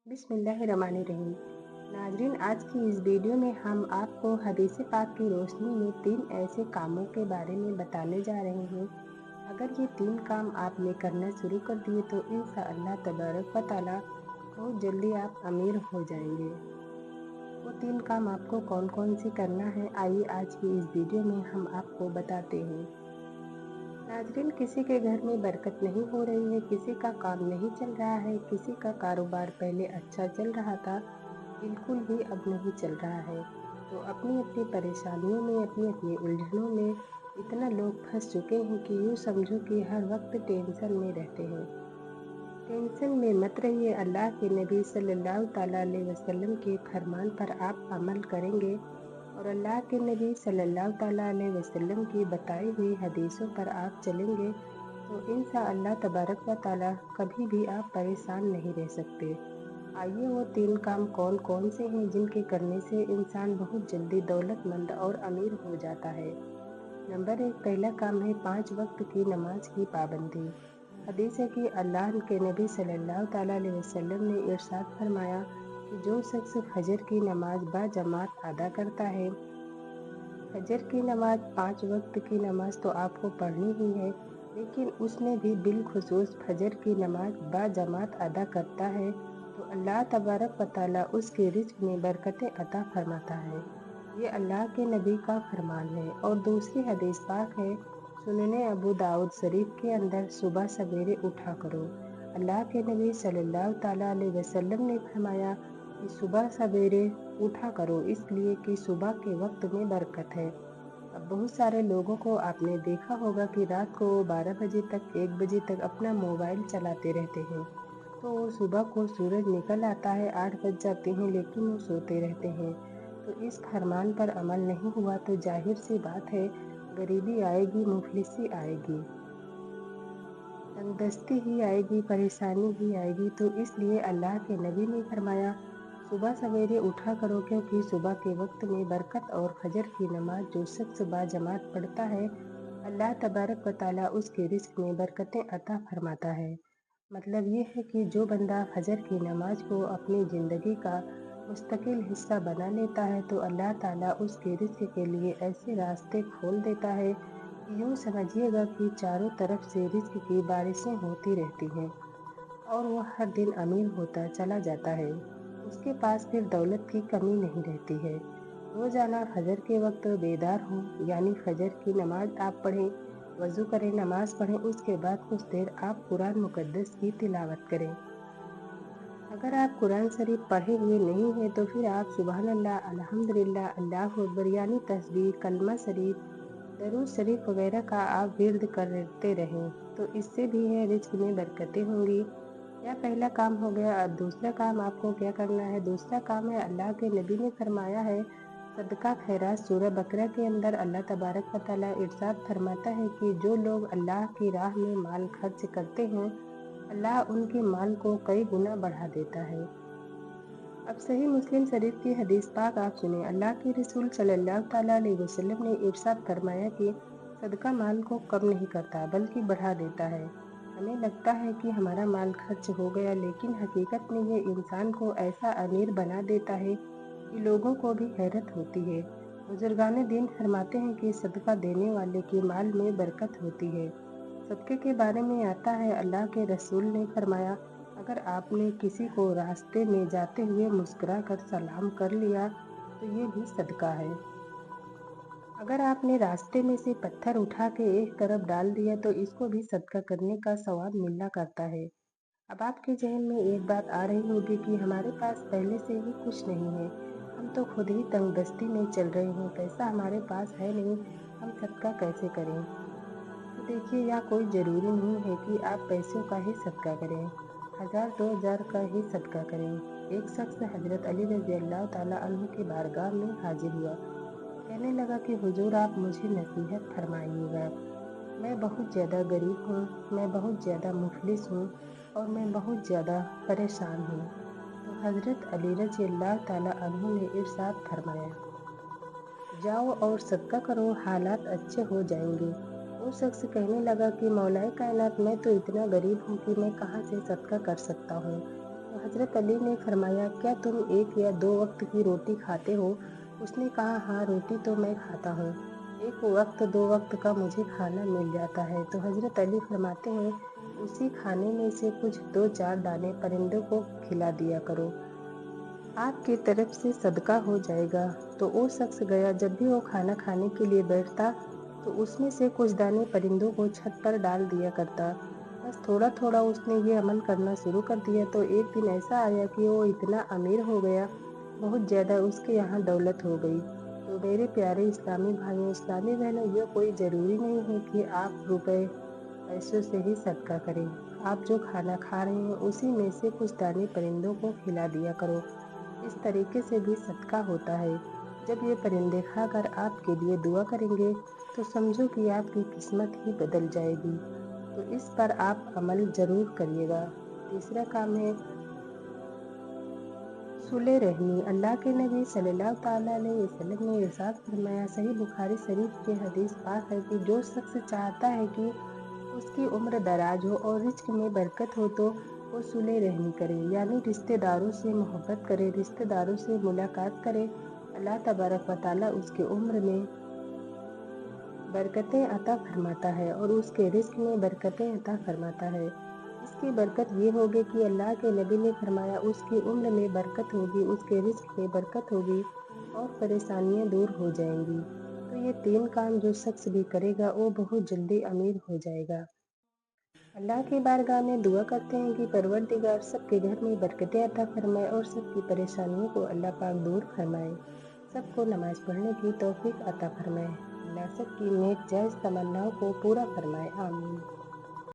बिस्मिल्लाहिर्रहमानिर्रहीम। नाजरीन, आज की इस वीडियो में हम आपको हदीस पाक की रोशनी में 3 ऐसे कामों के बारे में बताने जा रहे हैं। अगर ये 3 काम आपने करना शुरू कर दिए तो इंशाअल्लाह तबारक व तआला बहुत जल्दी आप अमीर हो जाएंगे। वो 3 काम आपको कौन कौन से करना है, आइए आज की इस वीडियो में हम आपको बताते हैं। नाजरीन, किसी के घर में बरकत नहीं हो रही है, किसी का काम नहीं चल रहा है, किसी का कारोबार पहले अच्छा चल रहा था, बिल्कुल भी अब नहीं चल रहा है। तो अपनी अपनी परेशानियों में, अपनी अपनी उलझनों में इतना लोग फंस चुके हैं कि यूँ समझो कि हर वक्त टेंशन में रहते हैं। टेंशन में मत रहिए, अल्लाह के नबी सल्लल्लाहु ताला अलैहि वसल्लम के फरमान पर आप अमल करेंगे और अल्लाह के नबी सल्लल्लाहु ताला अलैहि वसल्लम की बताई हुई हदीसों पर आप चलेंगे तो इंशाअल्लाह तबारक व ताला कभी भी आप परेशान नहीं रह सकते। आइए वो 3 काम कौन कौन से हैं जिनके करने से इंसान बहुत जल्दी दौलतमंद और अमीर हो जाता है। नंबर 1, पहला काम है 5 वक्त की नमाज की पाबंदी। हदीस है कि अल्लाह के नबी सल्लल्लाहु ताला अलैहि वसल्लम ने इरशाद फरमाया कि जो शख्स फजर की नमाज बाजमात अदा करता है, फजर की नमाज 5 वक्त की नमाज तो आपको पढ़नी ही है, लेकिन उसमें भी बिलखुसूस फजर की नमाज बाजमात अदा करता है तो अल्लाह तबारक व तआला उसके रिज्क में बरकतें अता फरमाता है। ये अल्लाह के नबी का फरमान है। और दूसरी हदीस पाक है सुनने अबू दाऊद शरीफ के अंदर, सुबह सवेरे उठा करो। अल्लाह के नबी सल्लल्लाहु ताला अलैहि वसल्लम ने फरमाया कि सुबह सवेरे उठा करो, इसलिए कि सुबह के वक्त में बरकत है। अब बहुत सारे लोगों को आपने देखा होगा कि रात को 12 बजे तक, 1 बजे तक अपना मोबाइल चलाते रहते हैं, तो वो सुबह को सूरज निकल आता है, 8 बज जाते हैं, लेकिन वो सोते रहते हैं। तो इस फरमान पर अमल नहीं हुआ तो जाहिर सी बात है, गरीबी आएगी, मुफलिसी आएगी, तंगदस्ती ही आएगी, परेशानी ही आएगी। तो इसलिए अल्लाह के नबी ने फरमाया सुबह सवेरे उठा करो, क्योंकि सुबह के वक्त में बरकत और फजर की नमाज जो शख्स बाजमात पढ़ता है, अल्लाह तबारक व ताला उसके रिज़्क में बरकतें अता फरमाता है। मतलब ये है कि जो बंदा फजर की नमाज को अपनी ज़िंदगी का मुस्तकिल हिस्सा बना लेता है तो अल्लाह ताला उसके रिज़्क के लिए ऐसे रास्ते खोल देता है कि यूँ समझिएगा कि चारों तरफ से रिज़्क की बारिशें होती रहती हैं और वह हर दिन अमीर होता चला जाता है। उसके पास फिर दौलत की कमी नहीं रहती है। रोज़ाना फजर के वक्त बेदार हों, यानी फजर की नमाज आप पढ़ें, वज़ू करें, नमाज पढ़ें, उसके बाद कुछ देर आप कुरान मुक़द्दस की तिलावत करें। अगर आप कुरान शरीफ पढ़े हुए नहीं हैं तो फिर आप सुबहान अल्लाह, अल्हम्दुलिल्लाह, अल्लाहु अकबर यानी तस्बीह, कलमा शरीफ, दरूद शरीफ वगैरह का आप विर्द करते रहें, तो इससे भी है रिज़्क में बरकतें होंगी। यह पहला काम हो गया। अब दूसरा काम आपको क्या करना है? दूसरा काम है, अल्लाह के नबी ने फरमाया है सदका खैरात। सूरह बकरा के अंदर अल्लाह तबारक व तआला इरशाद फरमाता है कि जो लोग अल्लाह की राह में माल खर्च करते हैं, अल्लाह उनके माल को कई गुना बढ़ा देता है। अब सही मुस्लिम शरीफ की हदीस पाक आप सुने। अल्लाह के रसूल सल्लल्लाहु ताला अलैहि वसल्लम ने इरशाद फरमाया कि सदका माल को कम नहीं करता बल्कि बढ़ा देता है। हमें लगता है कि हमारा माल खर्च हो गया, लेकिन हकीकत में ये इंसान को ऐसा अमीर बना देता है कि लोगों को भी हैरत होती है। बुजुर्गान दीन फरमाते हैं कि सदका देने वाले के माल में बरकत होती है। सदक़े के बारे में आता है, अल्लाह के रसूल ने फरमाया अगर आपने किसी को रास्ते में जाते हुए मुस्कुरा कर सलाम कर लिया तो ये भी सदका है। अगर आपने रास्ते में से पत्थर उठा के एक तरफ डाल दिया तो इसको भी सदका करने का सवाब मिला करता है। अब आपके ज़हन में एक बात आ रही होगी कि हमारे पास पहले से ही कुछ नहीं है, हम तो खुद ही तंगदस्ती में चल रहे हैं, पैसा हमारे पास है नहीं, हम सदका कैसे करें? तो देखिए, यहाँ कोई ज़रूरी नहीं है कि आप पैसों का ही सदका करें, 1000 2000 का ही सदका करें। एक शख्स हज़रत अली रज़ी अल्लाह ताला अन्हु की बारगाह में हाजिर हुआ। कहने लगा कि हुजूर, आप मुझे नसीहत फरमाइएगा। मैं बहुत ज़्यादा गरीब हूँ, मैं बहुत ज़्यादा मुफलिस हूँ और मैं बहुत ज़्यादा परेशान हूँ। तो हज़रत अली रज़ी अल्लाह ताला अन्हु ने इरशाद फरमाया, जाओ और सदका करो, हालात अच्छे हो जाएंगे। वो शख्स कहने लगा कि मौलाए कायनात, मैं तो इतना गरीब हूँ कि मैं कहाँ से सदका कर सकता हूँ। तो तो हजरत अली ने फरमाया, क्या तुम 1 या 2 वक्त की रोटी खाते हो? उसने कहा, हाँ, रोटी तो मैं खाता हूँ। 1 वक्त 2 वक्त का मुझे खाना मिल जाता है। तो हजरत अली फरमाते हैं, उसी खाने में से कुछ 2-4 दाने परिंदों को खिला दिया करो, आपकी तरफ से सदका हो जाएगा। तो वो शख्स गया, जब भी वो खाना खाने के लिए बैठता तो उसमें से कुछ दाने परिंदों को छत पर डाल दिया करता। बस थोड़ा थोड़ा उसने ये अमल करना शुरू कर दिया तो एक दिन ऐसा आया कि वो इतना अमीर हो गया, बहुत ज़्यादा उसके यहाँ दौलत हो गई। तो मेरे प्यारे इस्लामी भाइयों, इस्लामी बहनों, ये कोई ज़रूरी नहीं है कि आप रुपए पैसों से ही सदका करें। आप जो खाना खा रहे हैं उसी में से कुछ दाने परिंदों को खिला दिया करो, इस तरीके से भी सदका होता है। जब ये परिंदे खाकर आपके लिए दुआ करेंगे तो समझो कि आपकी किस्मत ही बदल जाएगी। तो इस पर आप अमल ज़रूर करिएगा। तीसरा काम है सुले रहमी। अल्लाह के नबी सल्लल्लाहु ताला अलैहि वसल्लम ने इरशाद फरमाया, सही बुखारी शरीफ के हदीस पाक है कि जो शख्स चाहता है कि उसकी उम्र दराज हो और रिज्क में बरकत हो तो वो सुले रहमी करे, यानी रिश्तेदारों से मोहब्बत करे, रिश्तेदारों से मुलाकात करे। अल्लाह तबारक व ताला उसके उम्र में बरकतें अता फरमाता है और उसके रिस्क में बरकतें अता फरमाता है। इसकी बरकत ये होगी कि अल्लाह के नबी ने फरमाया, उसकी उम्र में बरकत होगी, उसके रिस्क में बरकत होगी और परेशानियां दूर हो जाएंगी। तो ये 3 काम जो शख्स भी करेगा वो बहुत जल्दी अमीर हो जाएगा। अल्लाह की बारगाह में दुआ करते हैं कि परवरदिगार सबके घर में बरकतें अता फरमाए और सबकी परेशानियों को अल्लाह पाक दूर फरमाए, सबको नमाज पढ़ने की तौफीक अता फरमाए। अल्लाह सबकी नेक जायज़ तमन्नाओं को पूरा फरमाए। आमीन।